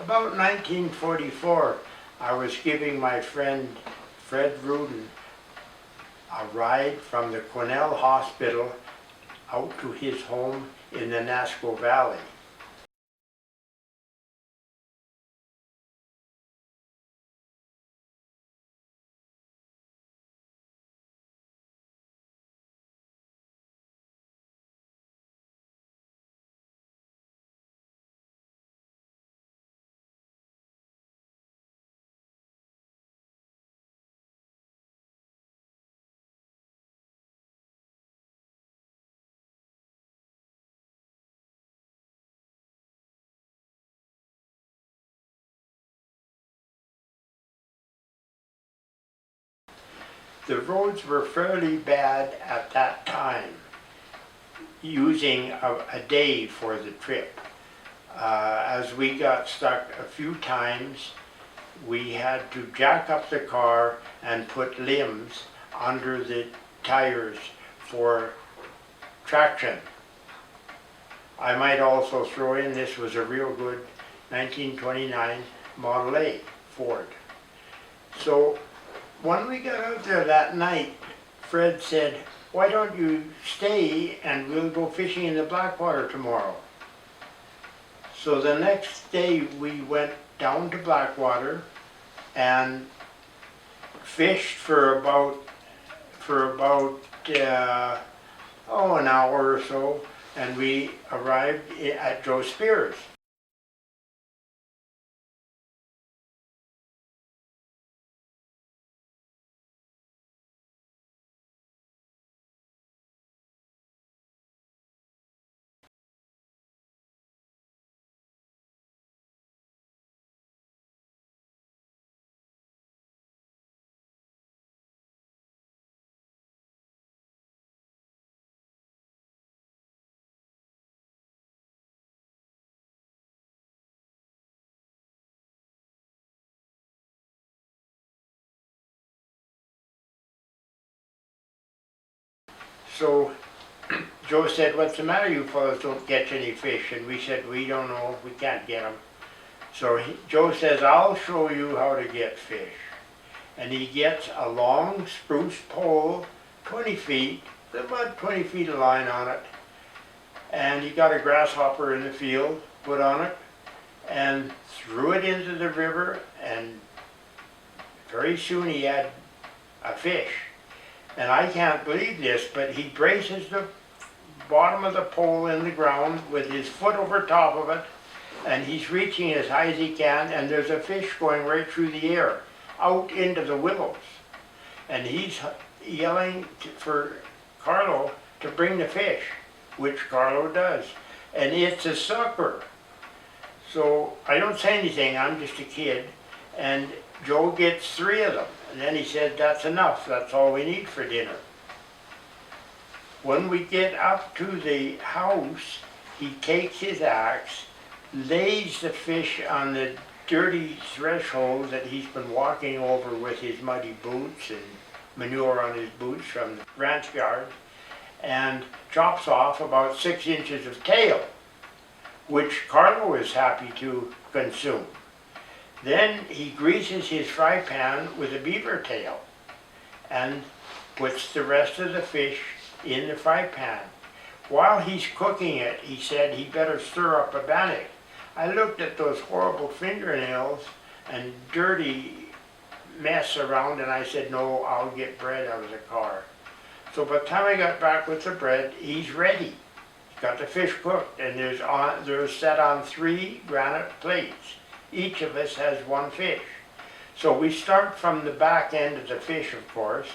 About 1944, I was giving my friend Fred Rudin a ride from the Cornell Hospital out to his home in the Nazko Valley. The roads were fairly bad at that time, using a day for the trip. As we got stuck a few times, we had to jack up the car and put limbs under the tires for traction. I might also throw in this was a real good 1929 Model A Ford. So when we got out there that night, Fred said, "Why don't you stay and we'll go fishing in the Blackwater tomorrow?" So the next day we went down to Blackwater and fished for about an hour or so, and we arrived at Joe Spehar's. So Joe said, "What's the matter, you fellows don't catch any fish?" And we said, "We don't know, we can't get them." So Joe says, "I'll show you how to get fish." And he gets a long spruce pole, 20 feet, about 20 feet of line on it. And he got a grasshopper in the field, put on it, and threw it into the river, and very soon he had a fish. And I can't believe this, but he braces the bottom of the pole in the ground with his foot over top of it, and he's reaching as high as he can, and there's a fish going right through the air, out into the willows. And he's yelling for Carlo to bring the fish, which Carlo does. And it's a sucker. So I don't say anything, I'm just a kid, and Joe gets 3 of them. And then he said, "That's enough, that's all we need for dinner." When we get up to the house, he takes his axe, lays the fish on the dirty threshold that he's been walking over with his muddy boots and manure on his boots from the ranch yard, and chops off about 6 inches of tail, which Carlo is happy to consume. Then he greases his fry pan with a beaver tail and puts the rest of the fish in the fry pan. While he's cooking it, he said he better stir up a bannock. I looked at those horrible fingernails and dirty mess around, and I said, "No, I'll get bread out of the car." So by the time I got back with the bread, he's ready. He's got the fish cooked, and they're set on 3 granite plates. Each of us has 1 fish. So we start from the back end of the fish, of course,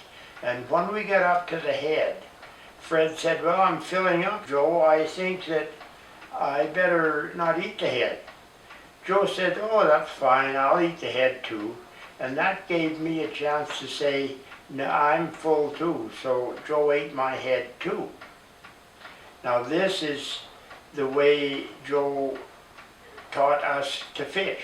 and when we get up to the head, Fred said, "Well, I'm filling up, Joe. I think that I better not eat the head." Joe said, "Oh, that's fine. I'll eat the head too." And that gave me a chance to say, "No, I'm full too." So Joe ate my head too. Now this is the way Joe taught us to fish.